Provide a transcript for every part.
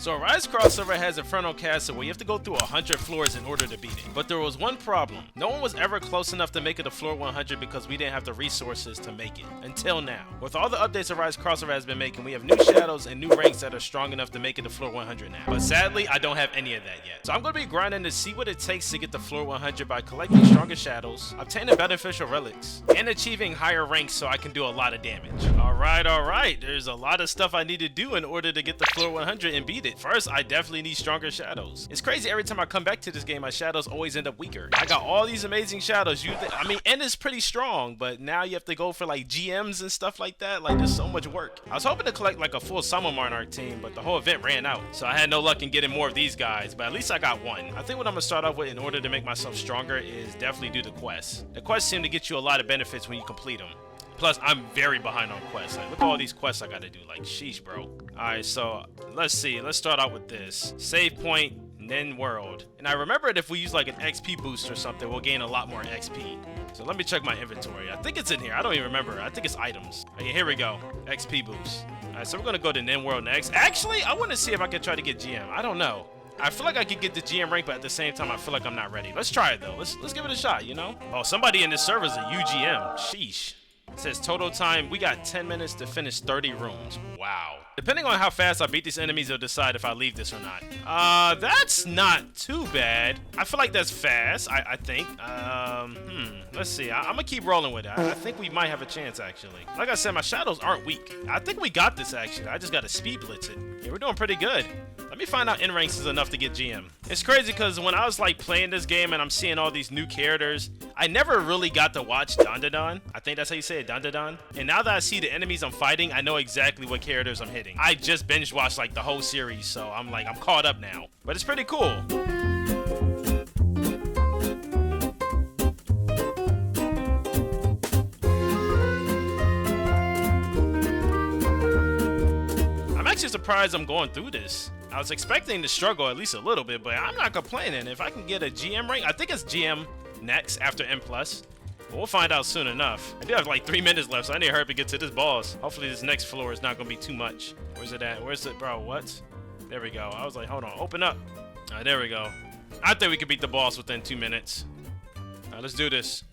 So Rise crossover has Infernal Castle where you have to go through 100 floors in order to beat it. But there was one problem. No one was ever close enough to make it to floor 100 because we didn't have the resources to make it. Until now. With all the updates that Rise crossover has been making, we have new shadows and new ranks that are strong enough to make it to floor 100 now. But sadly, I don't have any of that yet. So I'm going to be grinding to see what it takes to get to floor 100 by collecting stronger shadows, obtaining beneficial relics, and achieving higher ranks so I can do a lot of damage. Alright. There's a lot of stuff I need to do in order to get to floor 100 and beat it. First, I definitely need stronger shadows. It's crazy, every time I come back to this game, my shadows always end up weaker. I got all these amazing shadows. And it's pretty strong, but now you have to go for like GMs and stuff like that. Like, there's so much work. I was hoping to collect like a full Summer Monarch team, but the whole event ran out. So I had no luck in getting more of these guys, but at least I got one. I think what I'm gonna start off with in order to make myself stronger is definitely do the quests. The quests seem to get you a lot of benefits when you complete them. Plus, I'm very behind on quests. Like, look at all these quests I gotta do. Like, sheesh, bro. Alright, so let's see. Let's start out with this. Save point, then world. And I remembered if we use like an XP boost or something, we'll gain a lot more XP. So let me check my inventory. I think it's in here. I don't even remember. I think it's items. Okay, here we go. XP boost. Alright, so we're gonna go to Nen World next. Actually, I want to see if I can try to get GM. I don't know. I feel like I could get the GM rank, but at the same time, I feel like I'm not ready. Let's try it though. Let's give it a shot, you know? Oh, somebody in this server is a UGM. Sheesh. It says total time, we got 10 minutes to finish 30 rooms. Wow. Depending on how fast I beat these enemies, it'll decide if I leave this or not. That's not too bad. I feel like that's fast, I think. Let's see. I'm gonna keep rolling with it. I think we might have a chance, actually. Like I said, my shadows aren't weak. I think we got this, actually. I just gotta speed blitz it. Yeah, we're doing pretty good. Let me find out N ranks is enough to get GM. It's crazy because when I was like playing this game and I'm seeing all these new characters, I never really got to watch Dandadan. I think that's how you say it, Dandadan. And now that I see the enemies I'm fighting, I know exactly what characters I'm hitting. I just binge watched like the whole series, so I'm caught up now. But it's pretty cool. I'm actually surprised I'm going through this. I was expecting to struggle at least a little bit, but I'm not complaining. If I can get a GM rank, I think it's GM next after M+. But we'll find out soon enough. I do have like 3 minutes left, so I need to hurry up and get to this boss. Hopefully this next floor is not going to be too much. Where's it at? Where's it, bro? What? There we go. I was like, hold on, open up. All right, there we go. I think we could beat the boss within 2 minutes. All right, let's do this.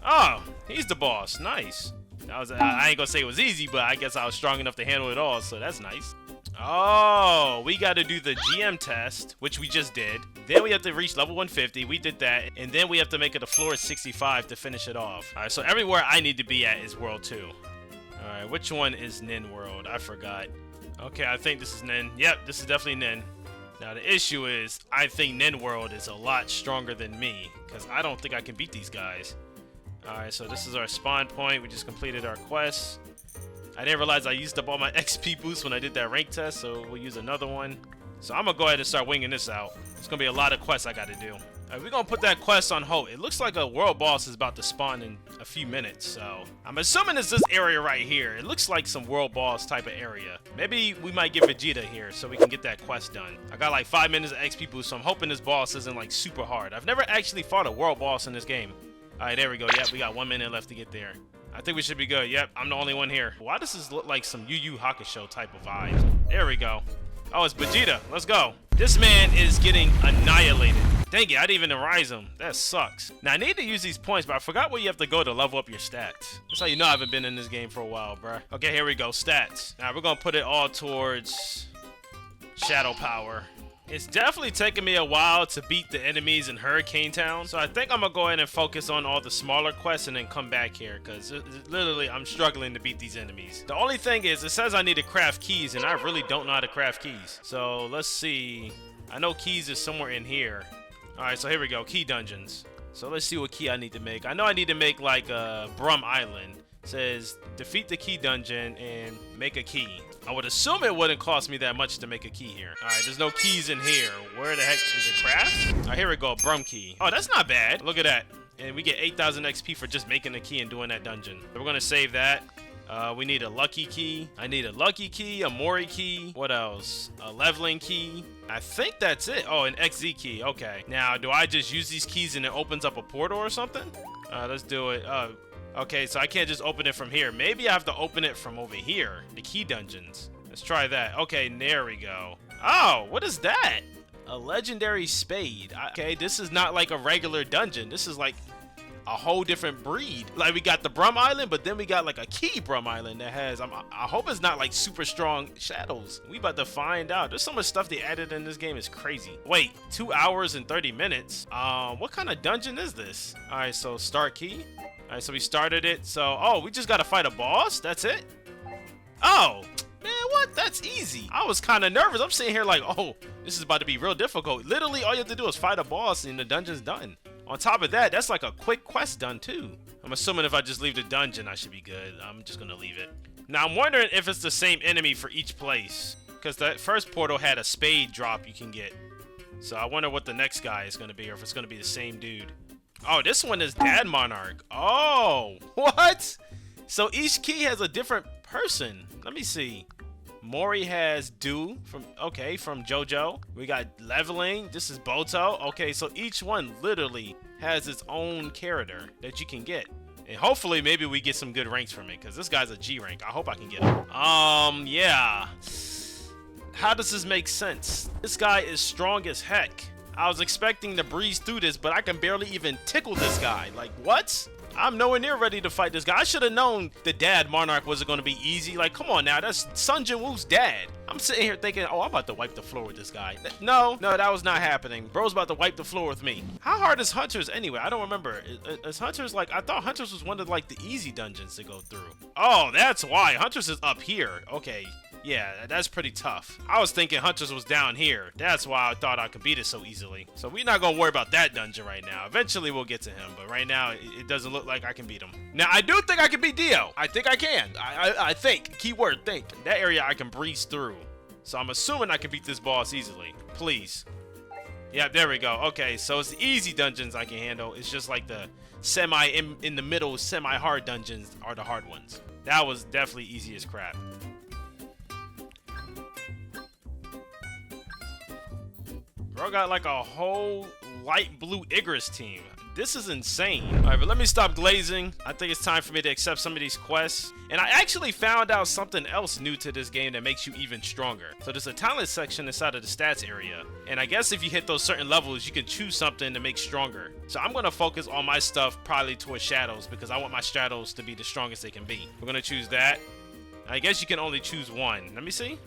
Oh, he's the boss. Nice. I ain't gonna say it was easy, but I guess I was strong enough to handle it all, so that's nice. Oh, we got to do the GM test, which we just did. Then we have to reach level 150. We did that. And then we have to make it to floor 65 to finish it off. All right, so everywhere I need to be at is World 2. All right, which one is Nen World? I forgot. Okay, I think this is Nen. Yep, this is definitely Nen. Now, the issue is I think Nen World is a lot stronger than me because I don't think I can beat these guys. All right, so this is our spawn point. We just completed our quest. I didn't realize I used up all my XP boosts when I did that rank test, so we'll use another one. So I'm gonna go ahead and start winging this out. It's gonna be a lot of quests I gotta do. All right, we're gonna put that quest on hold. It looks like a world boss is about to spawn in a few minutes, so I'm assuming it's this area right here. It looks like some world boss type of area. Maybe we might get Vegeta here so we can get that quest done. I got like 5 minutes of XP boost, so I'm hoping this boss isn't like super hard. I've never actually fought a world boss in this game. All right, there we go. Yep, we got 1 minute left to get there. I think we should be good. Yep, I'm the only one here. Why does this look like some Yu Yu Hakusho type of vibes? There we go. Oh, it's Vegeta. Let's go. This man is getting annihilated. Dang it, I didn't even rise him. That sucks. Now, I need to use these points, but I forgot where you have to go to level up your stats. That's how you know I haven't been in this game for a while, bruh. Okay, here we go. Stats. Now, we're going to put it all towards Shadow Power. It's definitely taken me a while to beat the enemies in Hurricane Town, so I think I'm gonna go ahead and focus on all the smaller quests and then come back here, because literally I'm struggling to beat these enemies. The only thing is, it says I need to craft keys, and I really don't know how to craft keys. So let's see. I know keys is somewhere in here. Alright, so here we go, key dungeons. So let's see what key I need to make. I know I need to make like a Brum Island. It says defeat the key dungeon and make a key. I would assume it wouldn't cost me that much to make a key here. Alright, there's no keys in here. Where the heck is it? Craft? Alright, here we go. Brum key. Oh, that's not bad. Look at that. And we get 8,000 XP for just making a key and doing that dungeon. So we're gonna save that. We need a lucky key. I need a lucky key, a Mori key. What else? A leveling key. I think that's it. Oh, an XZ key. Okay. Now, do I just use these keys and it opens up a portal or something? Let's do it. Okay, so I can't just open it from here. Maybe I have to open it from over here. The key dungeons. Let's try that. Okay, there we go. Oh, what is that? A legendary spade. Okay, this is not like a regular dungeon. This is like a whole different breed. Like, we got the Brum Island, but then we got like a key Brum Island that has, I hope it's not like super strong shadows. We about to find out. There's so much stuff they added in this game. It's crazy. Wait, 2 hours and 30 minutes. What kind of dungeon is this? All right, so start key. All right, so we started it. So, oh, we just got to fight a boss. That's it. Oh, man, what? That's easy. I was kind of nervous. I'm sitting here like, oh, this is about to be real difficult. Literally, all you have to do is fight a boss and the dungeon's done. On top of that, that's like a quick quest done too. I'm assuming if I just leave the dungeon, I should be good. I'm just gonna leave it. Now, I'm wondering if it's the same enemy for each place, because that first portal had a spade drop you can get. So I wonder what the next guy is gonna be, or if it's gonna be the same dude. Oh, this one is Dad Monarch. Oh, what? So each key has a different person. Let me see. Mori has Do from JoJo. We got leveling. This is Boto. Okay, so each one literally has its own character that you can get. And hopefully maybe we get some good ranks from it, because this guy's a G rank. I hope I can get him. Yeah. How does this make sense? This guy is strong as heck. I was expecting to breeze through this, but I can barely even tickle this guy. Like, what? I'm nowhere near ready to fight this guy. I should have known the Dad Monarch wasn't going to be easy. Like, come on now. That's Sun Jin-woo's dad. I'm sitting here thinking, oh, I'm about to wipe the floor with this guy. No, that was not happening. Bro's about to wipe the floor with me. How hard is Hunters anyway? I don't remember. Is Hunters like... I thought Hunters was one of like the easy dungeons to go through. Oh, that's why. Hunters is up here. Okay. Yeah, that's pretty tough. I was thinking Hunters was down here. That's why I thought I could beat it so easily. So we're not gonna worry about that dungeon right now. Eventually we'll get to him, but right now it doesn't look like I can beat him. Now I do think I can beat Dio. I think I can. I think. Keyword think. That area I can breeze through. So I'm assuming I can beat this boss easily. Please. Yeah, there we go. Okay, so it's the easy dungeons I can handle. It's just like the in the middle semi-hard dungeons are the hard ones. That was definitely easy as crap. Bro got like a whole light blue Igris team. This is insane. All right, but let me stop glazing. I think it's time for me to accept some of these quests. And I actually found out something else new to this game that makes you even stronger. So there's a talent section inside of the stats area. And I guess if you hit those certain levels, you can choose something to make stronger. So I'm gonna focus on my stuff probably towards shadows, because I want my shadows to be the strongest they can be. We're gonna choose that. I guess you can only choose one. Let me see.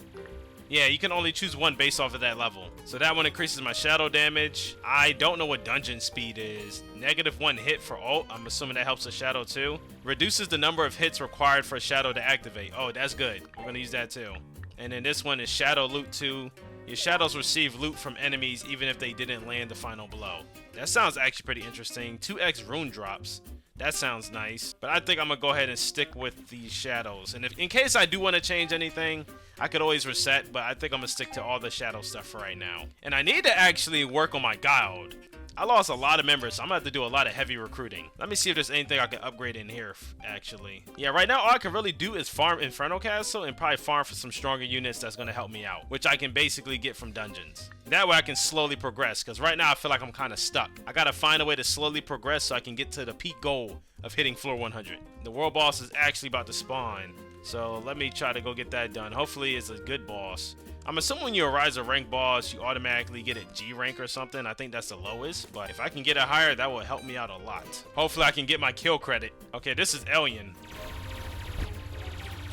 Yeah, you can only choose one based off of that level. So that one increases my shadow damage. I don't know what dungeon speed is. -1 hit for ult. I'm assuming that helps the shadow too. Reduces the number of hits required for a shadow to activate. Oh, that's good. We're gonna use that too. And then this one is shadow loot 2. Your shadows receive loot from enemies even if they didn't land the final blow. That sounds actually pretty interesting. 2x rune drops. That sounds nice. But I think I'm gonna go ahead and stick with these shadows. And if in case I do want to change anything, I could always reset, but I think I'm gonna stick to all the shadow stuff for right now. And I need to actually work on my guild. I lost a lot of members, so I'm gonna have to do a lot of heavy recruiting. Let me see if there's anything I can upgrade in here, actually. Yeah, right now all I can really do is farm Infernal Castle and probably farm for some stronger units that's gonna help me out, which I can basically get from dungeons. That way I can slowly progress, because right now I feel like I'm kind of stuck. I gotta find a way to slowly progress so I can get to the peak goal of hitting floor 100. The world boss is actually about to spawn, so let me try to go get that done. Hopefully it's a good boss. I'm assuming when you rise a rank boss, you automatically get a G rank or something. I think that's the lowest, but if I can get it higher, that will help me out a lot. Hopefully I can get my kill credit. Okay, this is Alien.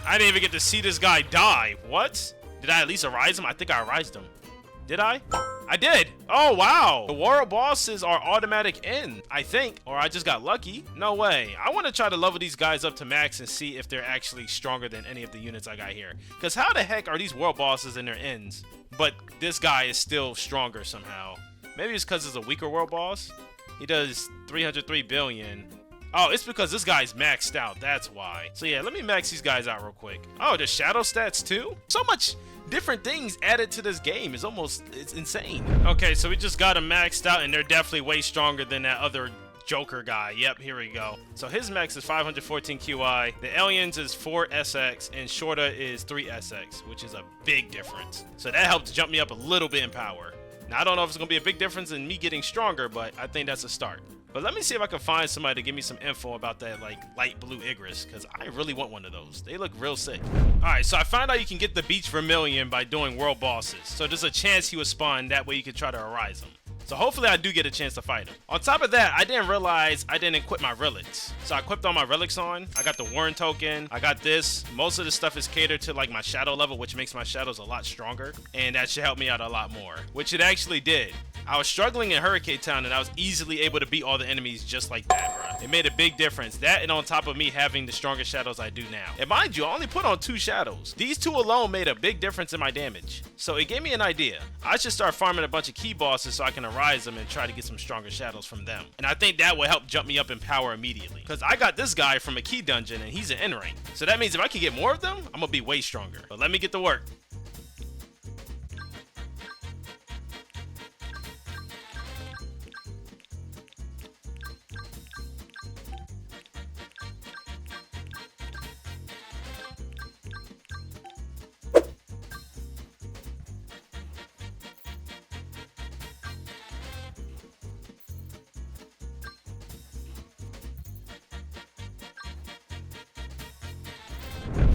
I didn't even get to see this guy die. What? Did I at least arise him? I think I arised him. Did I? I did. Oh, wow. The world bosses are automatic in, I think. Or I just got lucky. No way. I want to try to level these guys up to max and see if they're actually stronger than any of the units I got here. Because how the heck are these world bosses in their ends, but this guy is still stronger somehow? Maybe it's because it's a weaker world boss. He does 303 billion. Oh, it's because this guy's maxed out. That's why. So yeah, let me max these guys out real quick. Oh, the shadow stats too? So much different things added to this game. It's insane. Okay, so we just got them maxed out, and they're definitely way stronger than that other Joker guy. Yep, here we go. So his max is 514 QI. The aliens is 4 SX, and Shorta is 3 SX, which is a big difference. So that helped jump me up a little bit in power. Now, I don't know if it's going to be a big difference in me getting stronger, but I think that's a start. But let me see if I can find somebody to give me some info about that, like, light blue Igris, because I really want one of those. They look real sick. Alright, so I found out you can get the Beach Vermilion by doing world bosses. So there's a chance he would spawn, that way you can try to arise him. So hopefully I do get a chance to fight him. On top of that, I didn't realize I didn't equip my relics. So I equipped all my relics on. I got the Warren token. I got this. Most of the stuff is catered to like my shadow level, which makes my shadows a lot stronger. And that should help me out a lot more, which it actually did. I was struggling in Hurricane Town and I was easily able to beat all the enemies just like that, bro. It made a big difference. That and on top of me having the strongest shadows I do now. And mind you, I only put on 2 shadows. These 2 alone made a big difference in my damage. So it gave me an idea. I should start farming a bunch of key bosses so I can arise them and try to get some stronger shadows from them. And I think that will help jump me up in power immediately. Because I got this guy from a key dungeon and he's an N rank. So that means if I can get more of them, I'm gonna be way stronger. But let me get to work.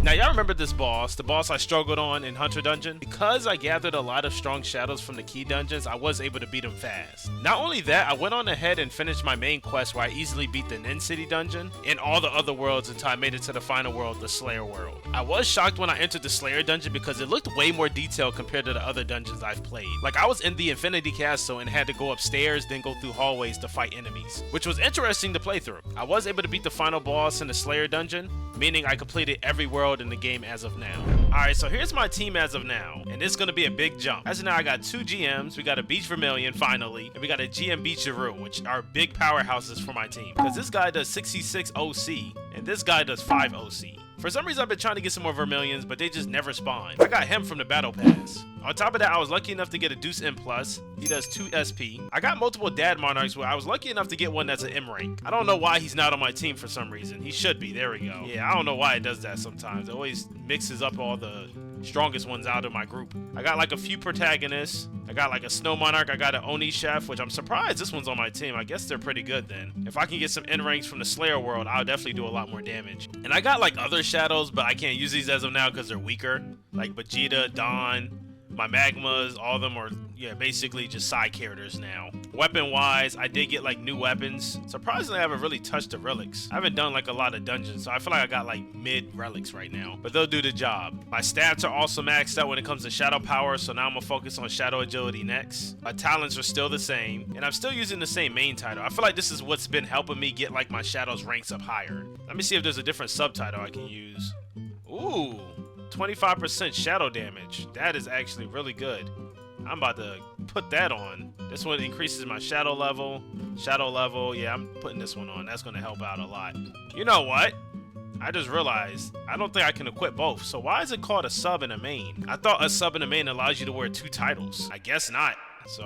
Now y'all remember this boss, the boss I struggled on in Hunter Dungeon? Because I gathered a lot of strong shadows from the key dungeons, I was able to beat him fast. Not only that, I went on ahead and finished my main quest where I easily beat the Nin City dungeon and all the other worlds until I made it to the final world, the Slayer world. I was shocked when I entered the Slayer dungeon because it looked way more detailed compared to the other dungeons I've played. Like I was in the Infinity Castle and had to go upstairs, then go through hallways to fight enemies, which was interesting to play through. I was able to beat the final boss in the Slayer dungeon, meaning I completed every world in the game as of now. Alright, so here's my team as of now, and it's gonna be a big jump. As of now, I got 2 GMs, we got a Beach Vermilion finally, and we got a GM Beach Giroux, which are big powerhouses for my team. Because this guy does 66 OC, and this guy does 5 OC. For some reason, I've been trying to get some more Vermilions, but they just never spawn. I got him from the Battle Pass. On top of that, I was lucky enough to get a Deuce M+. He does 2 SP. I got multiple Dad Monarchs where I was lucky enough to get one that's an M rank. I don't know why he's not on my team for some reason. He should be. There we go. Yeah, I don't know why it does that sometimes. It always mixes up all the strongest ones out of my group. I got like a few protagonists. I got like a Snow Monarch. I got an Oni Chef, which I'm surprised this one's on my team. I guess they're pretty good then. If I can get some N ranks from the Slayer world, I'll definitely do a lot more damage. And I got like other shadows, but I can't use these as of now because they're weaker. Like Vegeta, Dawn, my Magmas, all of them are, yeah, basically just side characters now. Weapon-wise, I did get like new weapons. Surprisingly, I haven't really touched the relics. I haven't done like a lot of dungeons, so I feel like I got like mid relics right now, but they'll do the job. My stats are also maxed out when it comes to shadow power, so now I'm gonna focus on shadow agility next. My talents are still the same, and I'm still using the same main title. I feel like this is what's been helping me get like my shadows ranks up higher. Let me see if there's a different subtitle I can use. Ooh, 25% shadow damage. That is actually really good. I'm about to put that on. This one increases my shadow level. Shadow level, yeah, I'm putting this one on. That's gonna help out a lot. You know what? I just realized I don't think I can equip both. So why is it called a sub and a main? I thought a sub and a main allows you to wear 2 titles. I guess not. So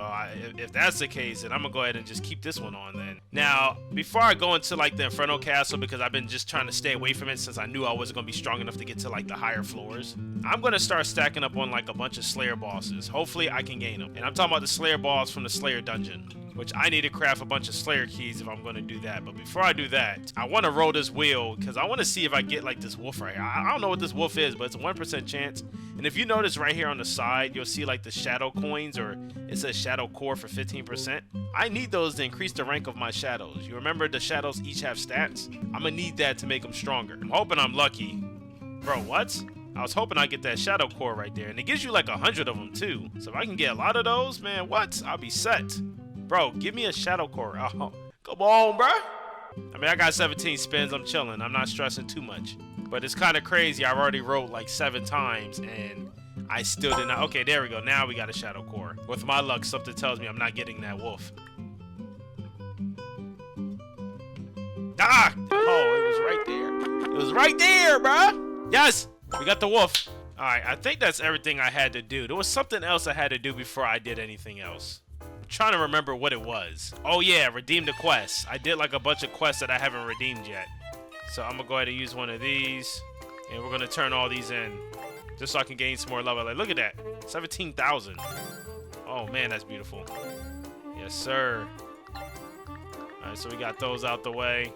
if that's the case, then I'm gonna go ahead and just keep this one on then. Now, before I go into like the Infernal Castle, because I've been just trying to stay away from it since I knew I wasn't gonna be strong enough to get to like the higher floors, I'm gonna start stacking up on like a bunch of Slayer bosses. Hopefully I can gain them. And I'm talking about the Slayer boss from the Slayer dungeon, which I need to craft a bunch of Slayer keys if I'm going to do that. But before I do that, I want to roll this wheel because I want to see if I get like this wolf right here. I don't know what this wolf is, but it's a 1% chance. And if you notice right here on the side, you'll see like the shadow coins, or it says shadow core for 15%. I need those to increase the rank of my shadows. You remember the shadows each have stats? I'm going to need that to make them stronger. I'm hoping I'm lucky. Bro, what? I was hoping I'd get that shadow core right there. And it gives you like 100 of them too. So if I can get a lot of those, man, what? I'll be set. Bro, give me a shadow core. Oh, come on, bro. I mean, I got 17 spins. I'm chilling. I'm not stressing too much. But it's kind of crazy. I've already rolled like 7 times, and I still did not. Okay, there we go. Now we got a shadow core. With my luck, something tells me I'm not getting that wolf. Ah! Oh, it was right there. It was right there, bro. Yes! We got the wolf. All right, I think that's everything I had to do. There was something else I had to do before I did anything else. Trying to remember what it was. Oh yeah, redeem the quest. I did like a bunch of quests that I haven't redeemed yet. So I'm gonna go ahead and use one of these, and we're gonna turn all these in just so I can gain some more level. Like, look at that, 17,000. Oh man, that's beautiful. Yes, sir. Alright, so we got those out the way.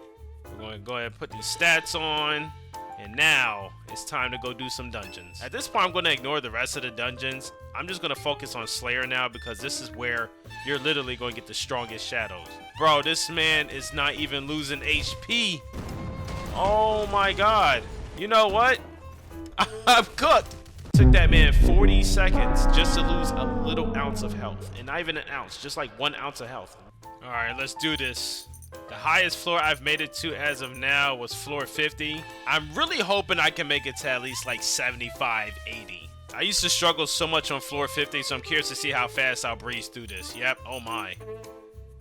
We're going to go ahead and put these stats on. And now, it's time to go do some dungeons. At this point, I'm going to ignore the rest of the dungeons. I'm just going to focus on Slayer now because this is where you're literally going to get the strongest shadows. Bro, this man is not even losing HP. Oh my god. You know what? I'm cooked. Took that man 40 seconds just to lose a little ounce of health. And not even an ounce, just like 1 ounce of health. Alright, let's do this. The highest floor I've made it to as of now was floor 50. I'm really hoping I can make it to at least like 75, 80. I used to struggle so much on floor 50, so I'm curious to see how fast I'll breeze through this. Yep, oh my.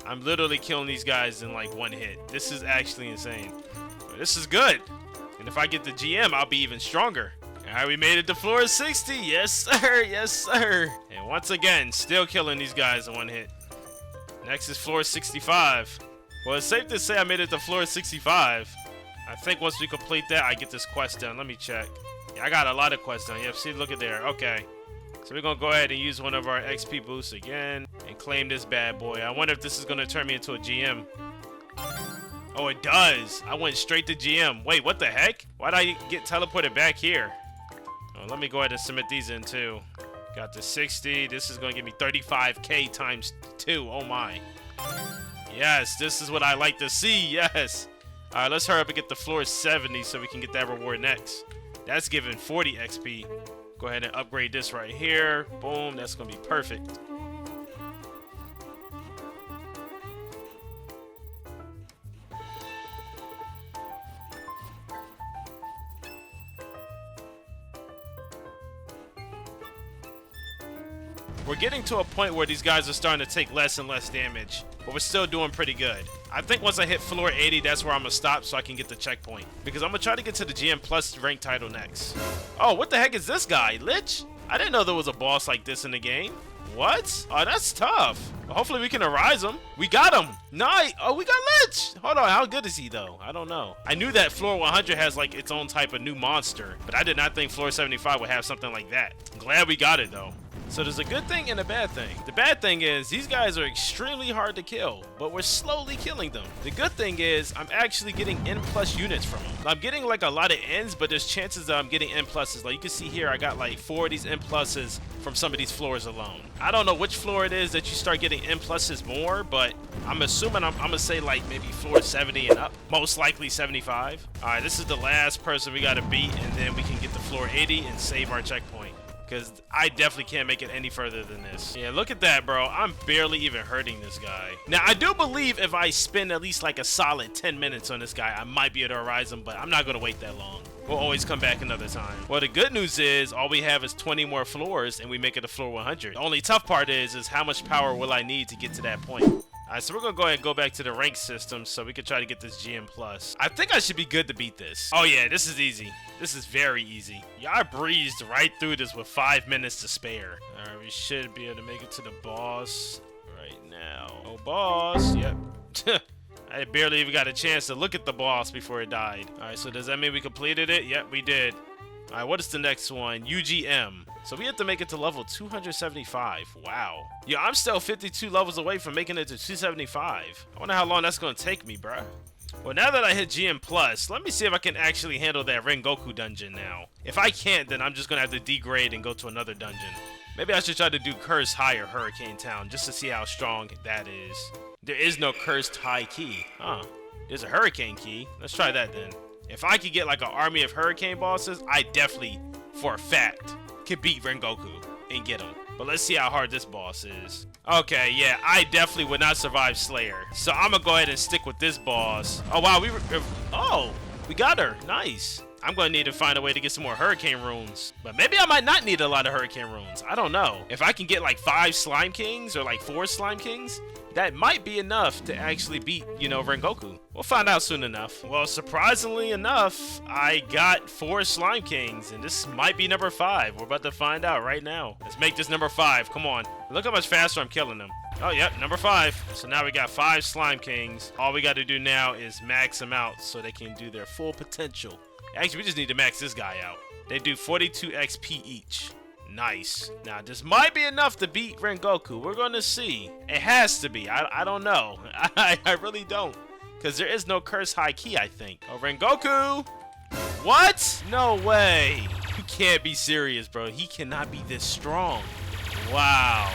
I'm literally killing these guys in like 1 hit. This is actually insane. This is good. And if I get the GM, I'll be even stronger. Alright, we made it to floor 60. Yes, sir. Yes, sir. And once again, still killing these guys in 1 hit. Next is floor 65. Well, it's safe to say I made it to floor 65. I think once we complete that, I get this quest done. Let me check. Yeah, I got a lot of quests done. Yep, see, look at there. Okay. So we're going to go ahead and use one of our XP boosts again and claim this bad boy. I wonder if this is going to turn me into a GM. Oh, it does. I went straight to GM. Wait, what the heck? Why'd I get teleported back here? Oh, let me go ahead and submit these in too. Got the 60. This is going to give me 35k times 2. Oh my. Yes, this is what I like to see. Yes. All right, let's hurry up and get the floor 70 so we can get that reward next. That's giving 40 XP. Go ahead and upgrade this right here. Boom. That's going to be perfect. We're getting to a point where these guys are starting to take less and less damage, but we're still doing pretty good. I think once I hit floor 80, that's where I'm going to stop so I can get the checkpoint. Because I'm going to try to get to the GM Plus rank title next. Oh, what the heck is this guy? Lich? I didn't know there was a boss like this in the game. What? Oh, that's tough. Well, hopefully we can arise him. We got him. Nice. Oh, we got Lich. Hold on. How good is he, though? I don't know. I knew that floor 100 has, like, its own type of new monster, but I did not think floor 75 would have something like that. I'm glad we got it, though. So there's a good thing and a bad thing. The bad thing is these guys are extremely hard to kill, but we're slowly killing them. The good thing is I'm actually getting N+ units from them. I'm getting like a lot of N's, but there's chances that I'm getting N+. Like you can see here, I got like 4 of these N+ from some of these floors alone. I don't know which floor it is that you start getting N+ more, but I'm assuming I'm gonna say like maybe floor 70 and up. Most likely 75. All right, this is the last person we gotta beat, and then we can get to floor 80 and save our checkpoint. Because I definitely can't make it any further than this. Yeah, look at that, bro. I'm barely even hurting this guy. Now, I do believe if I spend at least like a solid 10 minutes on this guy, I might be able to arise him, but I'm not going to wait that long. We'll always come back another time. Well, the good news is all we have is 20 more floors, and we make it to floor 100. The only tough part is how much power will I need to get to that point? Alright, so we're going to go ahead and go back to the rank system so we can try to get this GM+. I think I should be good to beat this. Oh yeah, this is easy. This is very easy. Yeah, I breezed right through this with 5 minutes to spare. Alright, we should be able to make it to the boss right now. Oh, boss. Yep. I barely even got a chance to look at the boss before it died. Alright, so does that mean we completed it? Yep, we did. Alright, what is the next one? UGM. So we have to make it to level 275. Wow. Yeah, I'm still 52 levels away from making it to 275. I wonder how long that's going to take me, bruh. Well, now that I hit GM+, let me see if I can actually handle that Rengoku dungeon now. If I can't, then I'm just going to have to degrade and go to another dungeon. Maybe I should try to do Cursed High or Hurricane Town just to see how strong that is. There is no Cursed High key. Huh. There's a Hurricane key. Let's try that then. If I could get like an army of Hurricane bosses, I definitely, for a fact, could beat Rengoku and get him. But let's see how hard this boss is. Okay, yeah, I definitely would not survive Slayer. So I'm gonna go ahead and stick with this boss. Oh, wow, we got her. Nice. I'm gonna need to find a way to get some more Hurricane runes. But maybe I might not need a lot of Hurricane runes. I don't know. If I can get like 5 Slime Kings or like 4 Slime Kings, that might be enough to actually beat, Rengoku. We'll find out soon enough. Well, surprisingly enough, I got 4 Slime Kings, and this might be number 5. We're about to find out right now. Let's make this number 5. Come on. Look how much faster I'm killing them. Oh, yep, number 5. So now we got 5 Slime Kings. All we got to do now is max them out so they can do their full potential. Actually, we just need to max this guy out. They do 42 XP each. Nice. Now, this might be enough to beat Rengoku. We're going to see. It has to be. I don't know. I really don't. Because there is no curse high key, I think. Oh, Rengoku! What? No way. You can't be serious, bro. He cannot be this strong. Wow.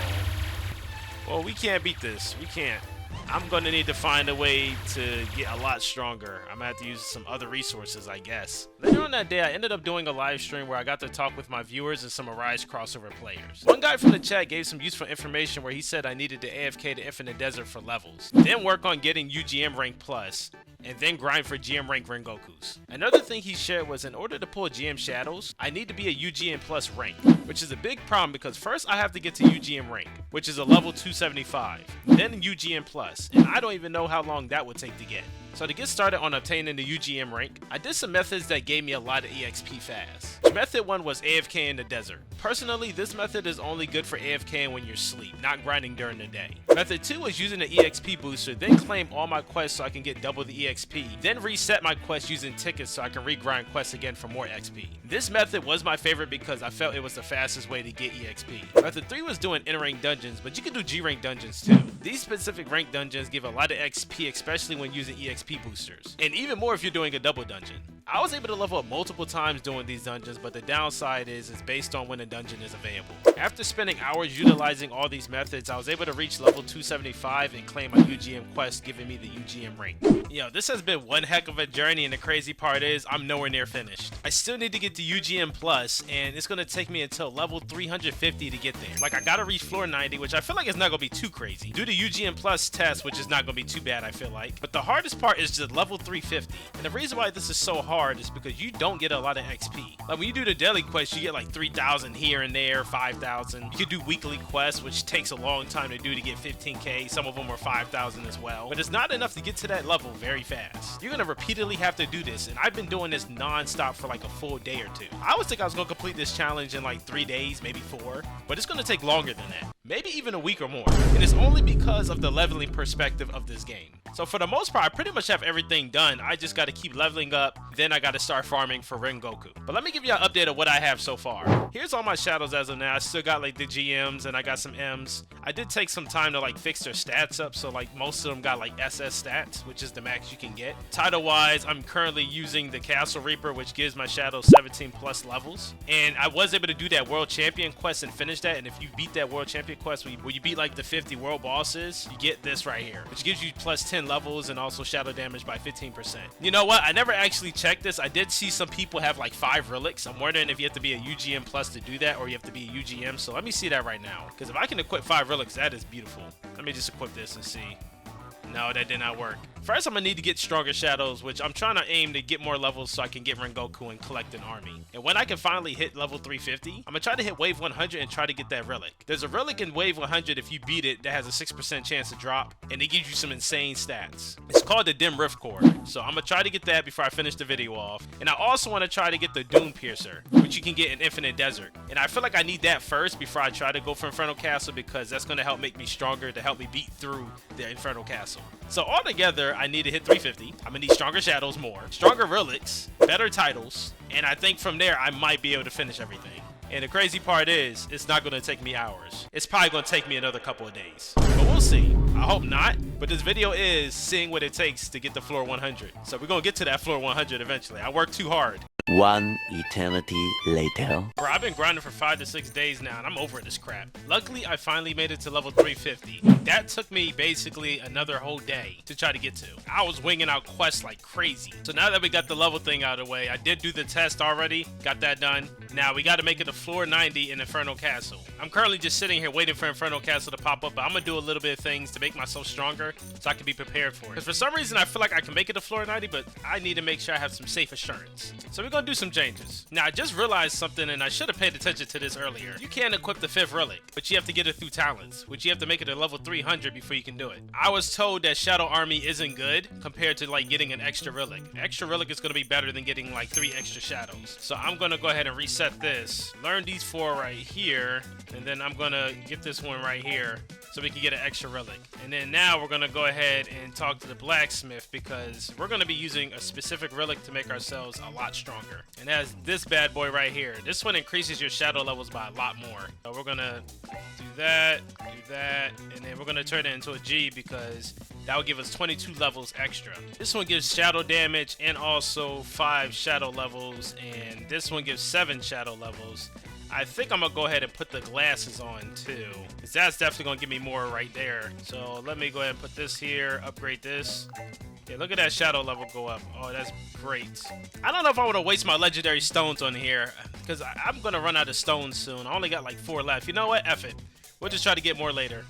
Well, we can't beat this. We can't. I'm going to need to find a way to get a lot stronger. I'm going to have to use some other resources, I guess. Later on that day, I ended up doing a live stream where I got to talk with my viewers and some Arise crossover players. One guy from the chat gave some useful information where he said I needed to AFK the Infinite Desert for levels, then work on getting UGM rank plus, and then grind for GM rank Rengokus. Another thing he shared was in order to pull GM shadows, I need to be a UGM plus rank, which is a big problem because first I have to get to UGM rank, which is a level 275, then UGM plus, and I don't even know how long that would take to get. So to get started on obtaining the UGM rank, I did some methods that gave me a lot of EXP fast. Method 1 was AFK in the desert. Personally, this method is only good for AFKing when you're asleep, not grinding during the day. Method 2 was using the EXP booster, then claim all my quests so I can get double the EXP, then reset my quests using tickets so I can regrind quests again for more XP. This method was my favorite because I felt it was the fastest way to get EXP. Method 3 was doing N-rank dungeons, but you can do G-rank dungeons too. These specific rank dungeons give a lot of XP, especially when using EXP boosters, and even more if you're doing a double dungeon. I was able to level up multiple times doing these dungeons, but the downside is it's based on when a dungeon is available. After spending hours utilizing all these methods, I was able to reach level 275 and claim my UGM quest, giving me the UGM rank. Yo, this has been one heck of a journey, and the crazy part is I'm nowhere near finished. I still need to get to UGM plus, and it's gonna take me until level 350 to get there. Like, I gotta reach floor 90, which I feel like is not gonna be too crazy. Do the UGM plus test, which is not gonna be too bad, I feel like. But the hardest part is just level 350. And the reason why this is so hard is because you don't get a lot of XP. Like when you do the daily quest, you get like 3,000 here and there, 5,000. You can do weekly quests, which takes a long time to do to get 15k. Some of them are 5,000 as well. But it's not enough to get to that level very fast. You're gonna repeatedly have to do this, and I've been doing this non-stop for like a full day or two. I always think I was gonna complete this challenge in like 3 days, maybe 4, but it's gonna take longer than that. Maybe even a week or more. And it's only because of the leveling perspective of this game. So for the most part, I pretty much have everything done. I just got to keep leveling up, then I got to start farming for Rengoku. But let me give you an update of what I have so far. Here's all my shadows as of now. I still got like the GMs and I got some Ms. I did take some time to like fix their stats up, so like most of them got like SS stats, which is the max you can get. Title wise, I'm currently using the Castle Reaper, which gives my shadows 17 plus levels. And I was able to do that World Champion quest and finish that, and if you beat that World Champion quest where you beat like the 50 world bosses, you get this right here, which gives you plus 10 levels and also shadow damage by 15%. You know what? I never actually checked this. I did see some people have like 5 relics. I'm wondering if you have to be a UGM plus to do that, or you have to be a UGM. So let me see that right now, because if I can equip 5 relics, that is beautiful. Let me just equip this and see. No, that did not work. First, I'm gonna need to get stronger shadows, which I'm trying to aim to get more levels so I can get Rengoku and collect an army. And when I can finally hit level 350, I'm gonna try to hit wave 100 and try to get that relic. There's a relic in wave 100 if you beat it that has a 6% chance to drop, and it gives you some insane stats. It's called the Dim Rift Core. So I'm gonna try to get that before I finish the video off. And I also want to try to get the Dune Piercer, which you can get in Infinite Desert. And I feel like I need that first before I try to go for Infernal Castle, because that's gonna help make me stronger to help me beat through the Infernal Castle. So altogether, I need to hit 350. I'm gonna need stronger shadows more, stronger relics, better titles, and I think from there I might be able to finish everything. And the crazy part is, it's not gonna take me hours. It's probably gonna take me another couple of days. But we'll see. I hope not. But this video is seeing what it takes to get to floor 100. So we're gonna get to that floor 100 eventually. I worked too hard. One eternity later. Bro, I've been grinding for 5 to 6 days now, and I'm over this crap. Luckily, I finally made it to level 350. That took me basically another whole day to try to get to. I was winging out quests like crazy. So now that we got the level thing out of the way, I did do the test already, got that done. Now we got to make it to floor 90 in Infernal Castle. I'm currently just sitting here waiting for Infernal Castle to pop up, but I'm gonna do a little bit of things to make myself stronger so I can be prepared for it. Because for some reason, I feel like I can make it to floor 90, but I need to make sure I have some safe assurance. So we're gonna do some changes. Now, I just realized something, and I should have paid attention to this earlier. You can equip the 5th relic, but you have to get it through talents, which you have to make it to level 300 before you can do it. I was told that Shadow Army isn't good compared to like getting an extra relic. Extra relic is gonna be better than getting like 3 extra shadows. So I'm gonna go ahead and reset this, learn these 4 right here, and then I'm gonna get this one right here. so we can get an extra relic. And then now we're gonna go ahead and talk to the blacksmith because we're gonna be using a specific relic to make ourselves a lot stronger. And that's this bad boy right here. This one increases your shadow levels by a lot more. So we're gonna do that, and then we're gonna turn it into a G because that will give us 22 levels extra. This one gives shadow damage and also 5 shadow levels, and this one gives 7 shadow levels. I think I'm gonna go ahead and put the glasses on too, because that's definitely gonna give me more right there. So let me go ahead and put this here, upgrade this. Yeah, look at that shadow level go up. Oh, that's great. I don't know if I want to waste my legendary stones on here, because I'm gonna run out of stones soon. I only got like 4 left. You know what? F it. We'll just try to get more later.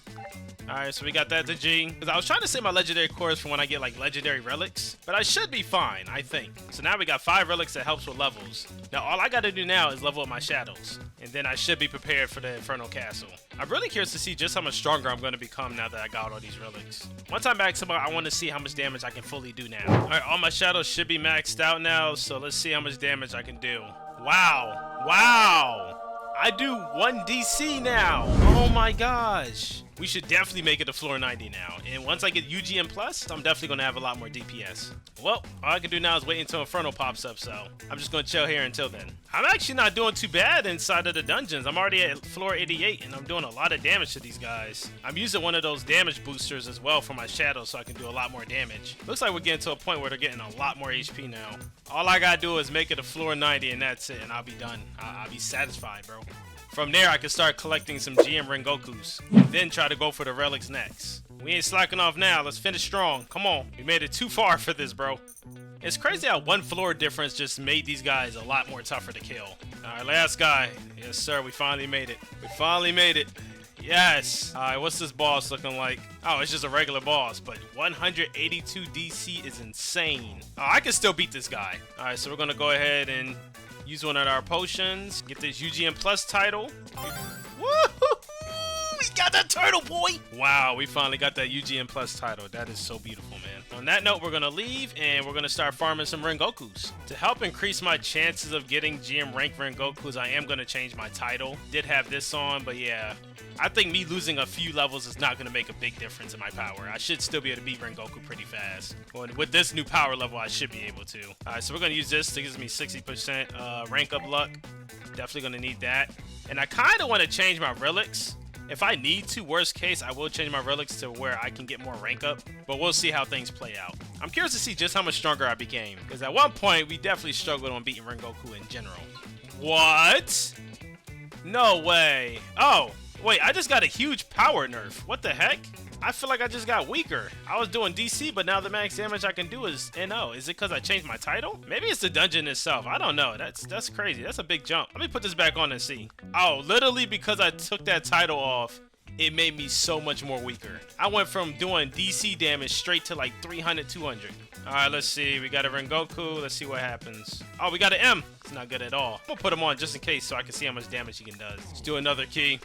Alright, so we got that to G. Because I was trying to save my legendary cores for when I get like legendary relics. But I should be fine, I think. So now we got 5 relics that helps with levels. Now all I gotta do now is level up my shadows. And then I should be prepared for the Infernal Castle. I'm really curious to see just how much stronger I'm gonna become now that I got all these relics. Once I'm maxed out, I want to see how much damage I can fully do now. Alright, all my shadows should be maxed out now. So let's see how much damage I can do. Wow. Wow. I do 1 DC now. Oh my gosh. We should definitely make it to floor 90 now. And once I get UGM plus, I'm definitely going to have a lot more DPS. Well, all I can do now is wait until Infernal pops up, so I'm just going to chill here until then. I'm actually not doing too bad inside of the dungeons. I'm already at floor 88, and I'm doing a lot of damage to these guys. I'm using one of those damage boosters as well for my shadows so I can do a lot more damage. Looks like we're getting to a point where they're getting a lot more HP now. All I got to do is make it to floor 90, and that's it, and I'll be done. I'll be satisfied, bro. From there, I can start collecting some GM Rengokus, then try to go for the relics next. We ain't slacking off now. Let's finish strong. Come on. We made it too far for this, bro. It's crazy how 1 floor difference just made these guys a lot more tougher to kill. All right, last guy. Yes, sir. We finally made it. We finally made it. Yes. All right, what's this boss looking like? Oh, it's just a regular boss, but 182 DC is insane. Oh, I can still beat this guy. All right, so we're going to go ahead and use one of our potions. Get this UGM Plus title. Woohoo! We got that turtle, boy! Wow, we finally got that UGM Plus title. That is so beautiful, man. On that note, we're gonna leave and we're gonna start farming some Rengokus. To help increase my chances of getting GM rank Rengokus, I am gonna change my title. Did have this on, but yeah. I think me losing a few levels is not going to make a big difference in my power. I should still be able to beat Rengoku pretty fast. With this new power level, I should be able to. Alright, so we're going to use this to give me 60% rank up luck. Definitely going to need that. And I kind of want to change my relics. If I need to, worst case, I will change my relics to where I can get more rank up. But we'll see how things play out. I'm curious to see just how much stronger I became. Because at one point, we definitely struggled on beating Rengoku in general. What? No way. Oh. Wait, I just got a huge power nerf. What the heck? I feel like I just got weaker. I was doing DC, but now the max damage I can do is NO. Is it because I changed my title? Maybe it's the dungeon itself. I don't know. That's crazy. That's a big jump. Let me put this back on and see. Oh, literally because I took that title off, it made me so much more weaker. I went from doing DC damage straight to like 300, 200. Alright, let's see. We got a Rengoku. Let's see what happens. Oh, we got an M. It's not good at all. I'm gonna put him on just in case so I can see how much damage he can do. Let's do another key.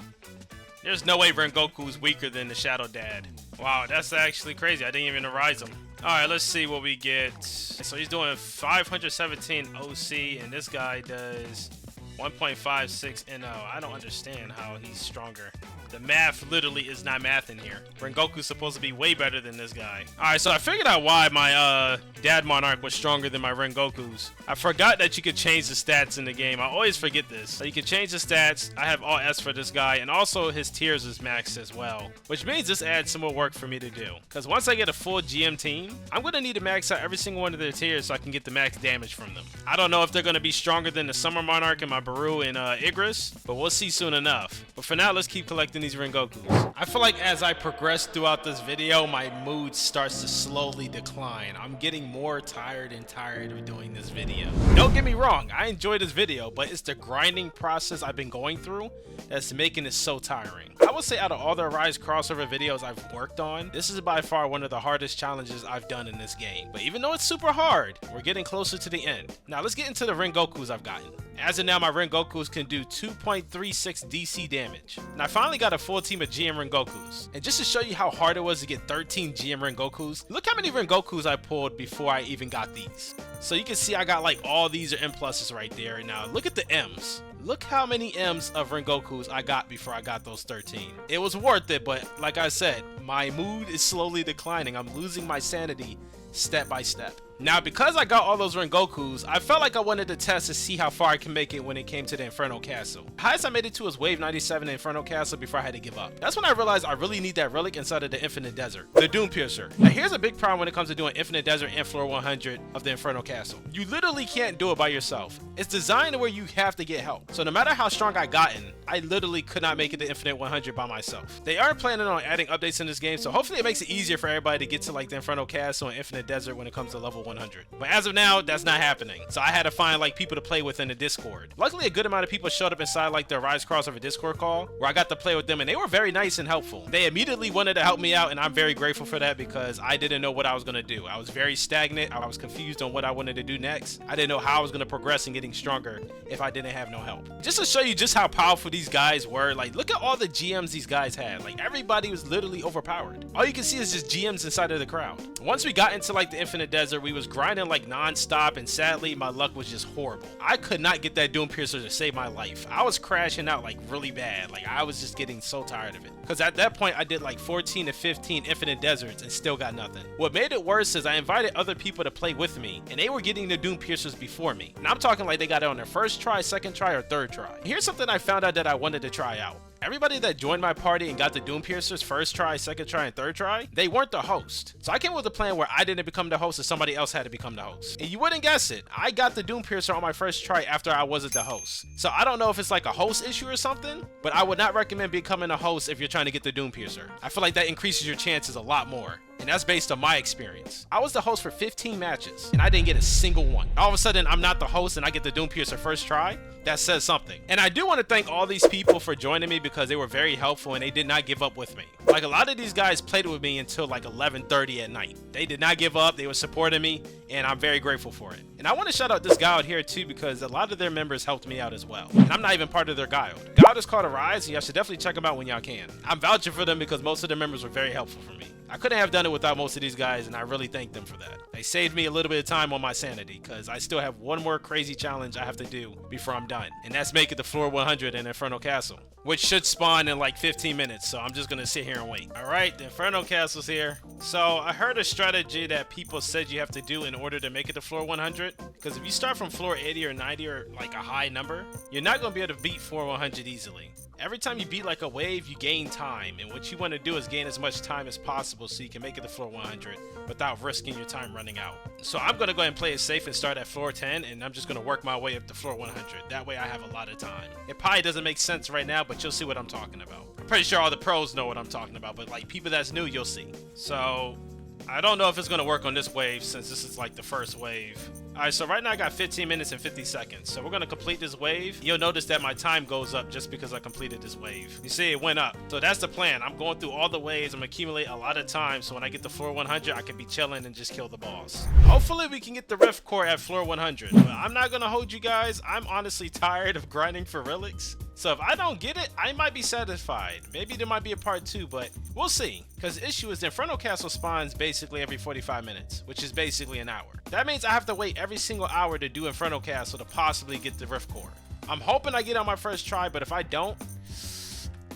There's no way Rengoku's weaker than the Shadow Dad. Wow, that's actually crazy. I didn't even rise him. Alright, let's see what we get. So he's doing 517 OC, and this guy does 1.56 NO. I don't understand how he's stronger. The math literally is not math in here. Rengoku's supposed to be way better than this guy. Alright, so I figured out why my Dad Monarch was stronger than my Rengoku's. I forgot that you could change the stats in the game. I always forget this. So you can change the stats. I have all S for this guy, and also his tiers is maxed as well. Which means this adds some more work for me to do. Because once I get a full GM team, I'm going to need to max out every single one of their tiers so I can get the max damage from them. I don't know if they're going to be stronger than the Summer Monarch and my Baru and Igris, but we'll see soon enough. But for now, let's keep collecting these Rengokus. I feel like as I progress throughout this video, my mood starts to slowly decline. I'm getting more tired and tired of doing this video. Don't get me wrong, I enjoy this video, but it's the grinding process I've been going through that's making it so tiring. I would say out of all the Rise crossover videos I've worked on, this is by far one of the hardest challenges I've done in this game. But even though it's super hard, we're getting closer to the end. Now let's get into the Rengokus I've gotten. As of now, my Rengokus can do 2.36 DC damage. And I finally got a full team of GM Rengokus. And just to show you how hard it was to get 13 GM Rengokus, look how many Rengokus I pulled before I even got these. So you can see I got like all these are M pluses right there. And now look at the M's. Look how many M's of Rengokus I got before I got those 13. It was worth it, but like I said, my mood is slowly declining. I'm losing my sanity step by step. Now, because I got all those Rengokus, I felt like I wanted to test to see how far I can make it when it came to the Infernal Castle. The highest I made it to was Wave 97 in Infernal Castle before I had to give up. That's when I realized I really need that relic inside of the Infinite Desert, the Doom Piercer. Now, here's a big problem when it comes to doing Infinite Desert and Floor 100 of the Infernal Castle. You literally can't do it by yourself. It's designed to where you have to get help. So no matter how strong I gotten, I literally could not make it to Infinite 100 by myself. They are planning on adding updates in this game, so hopefully it makes it easier for everybody to get to like the Infernal Castle and Infinite Desert when it comes to level 100. But as of now, that's not happening. So I had to find like people to play with in the Discord. Luckily, a good amount of people showed up inside like the Rise Crossover Discord call where I got to play with them, and they were very nice and helpful. They immediately wanted to help me out, and I'm very grateful for that because I didn't know what I was going to do. I was very stagnant. I was confused on what I wanted to do next. I didn't know how I was going to progress and getting stronger if I didn't have no help. Just to show you just how powerful these guys were, like look at all the GMs these guys had. Like everybody was literally overpowered. All you can see is just GMs inside of the crowd. Once we got into like the Infinite Desert, we was grinding like non-stop, and sadly my luck was just horrible. I could not get that Doom Piercer to save my life. I was crashing out like really bad. Like I was just getting so tired of it, because at that point I did like 14 to 15 Infinite Deserts and still got nothing. What made it worse is I invited other people to play with me, and they were getting the Doom Piercers before me. And I'm talking like they got it on their first try, second try, or third try. Here's something I found out that I wanted to try out. Everybody that joined my party and got the Doom Piercers first try, second try, and third try, they weren't the host. So I came with a plan where I didn't become the host and somebody else had to become the host. And you wouldn't guess it, I got the Doom Piercer on my first try after I wasn't the host. So I don't know if it's like a host issue or something, but I would not recommend becoming a host if you're trying to get the Doom Piercer. I feel like that increases your chances a lot more. And that's based on my experience. I was the host for 15 matches, and I didn't get a single one. All of a sudden, I'm not the host and I get the Doom Piercer first try. That says something. And I do want to thank all these people for joining me because they were very helpful and they did not give up with me. Like a lot of these guys played with me until like 11:30 at night. They did not give up. They were supporting me, and I'm very grateful for it. And I want to shout out this guy out here too because a lot of their members helped me out as well. And I'm not even part of their guild. Guild is called Arise, and y'all should definitely check them out when y'all can. I'm vouching for them because most of their members were very helpful for me. I couldn't have done it without most of these guys, and I really thank them for that. They saved me a little bit of time on my sanity because I still have one more crazy challenge I have to do before I'm done, and that's make it to floor 100 in Infernal Castle, which should spawn in like 15 minutes, so I'm just gonna sit here and wait. Alright, the Infernal Castle's here. So I heard a strategy that people said you have to do in order to make it to floor 100, because if you start from floor 80 or 90 or like a high number, you're not gonna be able to beat floor 100 easily. Every time you beat like a wave, you gain time, and what you want to do is gain as much time as possible so you can make it to floor 100 without risking your time running out. So I'm going to go ahead and play it safe and start at floor 10, and I'm just going to work my way up to floor 100. That way I have a lot of time. It probably doesn't make sense right now, but you'll see what I'm talking about. I'm pretty sure all the pros know what I'm talking about, but like people that's new, you'll see. So I don't know if it's going to work on this wave since this is like the first wave. Alright, so right now I got 15 minutes and 50 seconds. So we're going to complete this wave. You'll notice that my time goes up just because I completed this wave. You see, it went up. So that's the plan. I'm going through all the waves. I'm accumulate a lot of time. So when I get to floor 100, I can be chilling and just kill the boss. Hopefully we can get the Rift Core at floor 100. But I'm not going to hold you guys. I'm honestly tired of grinding for relics. So if I don't get it, I might be satisfied. Maybe there might be a part 2, but we'll see. Because the issue is the Infernal Castle spawns basically every 45 minutes, which is basically an hour. That means I have to wait every single hour to do Infernal Castle to possibly get the Rift Core. I'm hoping I get on my first try, but if I don't,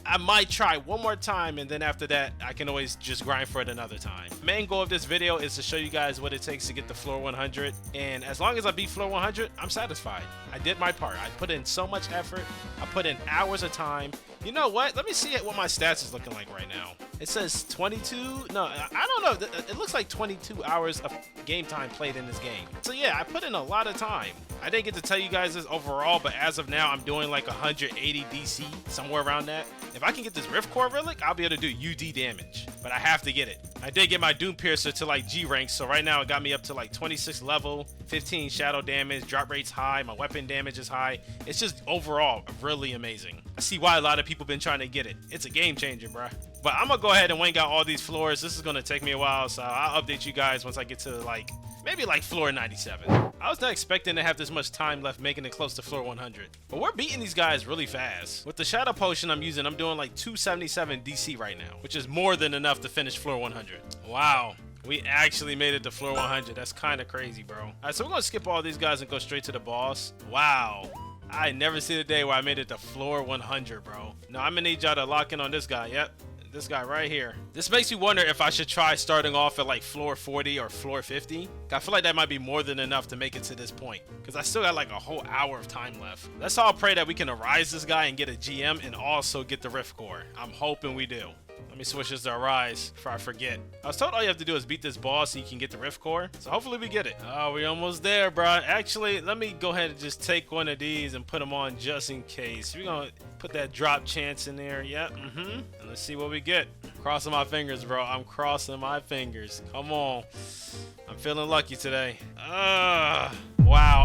I might try one more time, and then after that, I can always just grind for it another time. The main goal of this video is to show you guys what it takes to get to floor 100, and as long as I beat floor 100, I'm satisfied. I did my part. I put in so much effort. I put in hours of time. You know what? Let me see what my stats is looking like right now. It says 22. No, I don't know. It looks like 22 hours of game time played in this game. So yeah, I put in a lot of time. I didn't get to tell you guys this overall, but as of now, I'm doing like 180 DC, somewhere around that. If I can get this Rift Core Relic, I'll be able to do UD damage, but I have to get it. I did get my Doom Piercer to like G rank, so right now it got me up to like 26 level, 15 shadow damage, drop rate's high, my weapon damage is high. It's just overall really amazing. I see why a lot of people been trying to get it. It's a game changer, bruh. But I'm gonna go ahead and wing out all these floors. This is gonna take me a while, so I'll update you guys once I get to like maybe like floor 97. I was not expecting to have this much time left making it close to floor 100. But we're beating these guys really fast. With the shadow potion I'm using, I'm doing like 277 DC right now, which is more than enough to finish floor 100. Wow. We actually made it to floor 100. That's kind of crazy, bro. All right, so we're gonna skip all these guys and go straight to the boss. Wow. I never seen a day where I made it to floor 100, bro. No, I'm gonna need y'all to lock in on this guy. Yep. This guy right here. This makes me wonder if I should try starting off at like floor 40 or floor 50. I feel like that might be more than enough to make it to this point, because I still got like a whole hour of time left. Let's all pray that we can arise this guy and get a GM and also get the Rift Core. I'm hoping we do. Let me switch this to Arise before I forget. I was told all you have to do is beat this boss so you can get the Rift Core. So hopefully we get it. Oh, we're almost there, bro. Actually, let me go ahead and just take one of these and put them on just in case. We're going to put that drop chance in there. Yep. And let's see what we get. Crossing my fingers, bro. I'm crossing my fingers. Come on. I'm feeling lucky today. Wow.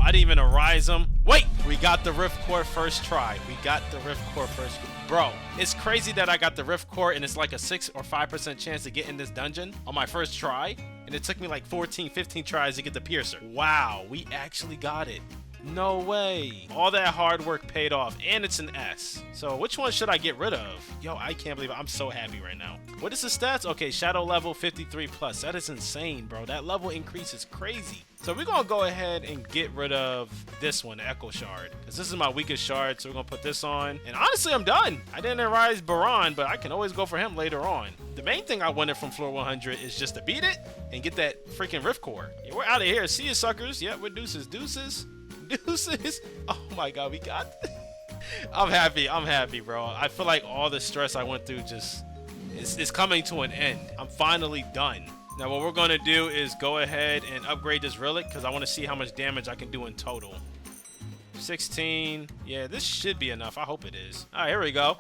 I didn't even Arise them. Wait. We got the Rift Core first try. We got the Rift Core first. Bro, it's crazy that I got the Rift Core and it's like a 6 or 5% chance to get in this dungeon on my first try. And it took me like 14, 15 tries to get the Piercer. Wow, we actually got it. No way. All that hard work paid off, and it's an S. So which one should I get rid of? Yo, I can't believe it. I'm so happy right now. What is the stats? Okay, shadow level 53 plus. That is insane, bro. That level increase is crazy. So we're gonna go ahead and get rid of this one, the Echo Shard, because this is my weakest shard. So we're gonna put this on, and honestly, I'm done. I didn't rise Baron, but I can always go for him later on. The main thing I wanted from floor 100 is just to beat it and get that freaking Rift Core. Yeah, we're out of here. See you, suckers. Yeah, we're deuces. Deuces. Oh my god, we got I'm happy, bro. I feel like all the stress I went through just is coming to an end. I'm finally done. Now what we're gonna do is go ahead and upgrade this relic, because I want to see how much damage I can do in total. 16. Yeah, this should be enough. I hope it is. All right, here we go.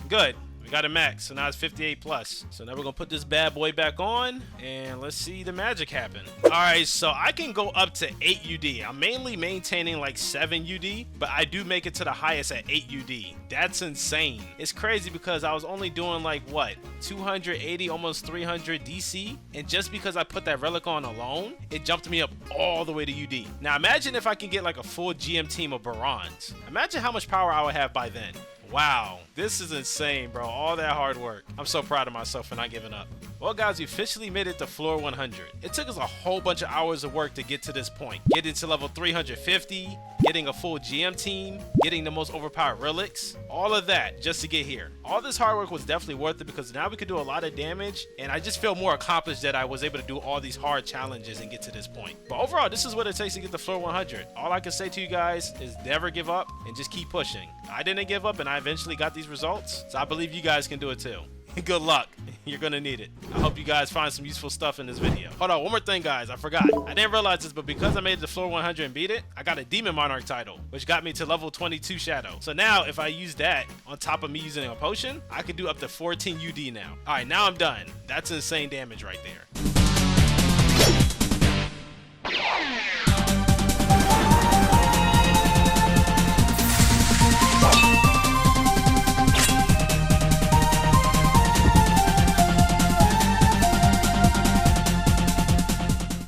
Good. We got a max, so now it's 58 plus. So now we're gonna put this bad boy back on, and let's see the magic happen. All right, so I can go up to 8 UD. I'm mainly maintaining like 7 UD, but I do make it to the highest at 8 UD. That's insane. It's crazy because I was only doing like what, 280, almost 300 DC, and just because I put that relic on alone, it jumped me up all the way to UD. Now imagine if I can get like a full GM team of Barons. Imagine how much power I would have by then. Wow, this is insane, bro. All that hard work. I'm so proud of myself for not giving up. Well, guys, we officially made it to floor 100. It took us a whole bunch of hours of work to get to this point. Getting to level 350, getting a full GM team, getting the most overpowered relics, all of that just to get here. All this hard work was definitely worth it, because now we could do a lot of damage, and I just feel more accomplished that I was able to do all these hard challenges and get to this point. But overall, this is what it takes to get to floor 100. All I can say to you guys is never give up and just keep pushing. I didn't give up, and I eventually got these results, so I believe you guys can do it too. Good luck. You're gonna need it. I hope you guys find some useful stuff in this video. Hold on, one more thing, guys. I forgot. I didn't realize this, but because I made it to floor 100 and beat it, I got a Demon Monarch title, which got me to level 22 Shadow. So now, if I use that on top of me using a potion, I can do up to 14 UD now. All right, now I'm done. That's insane damage right there.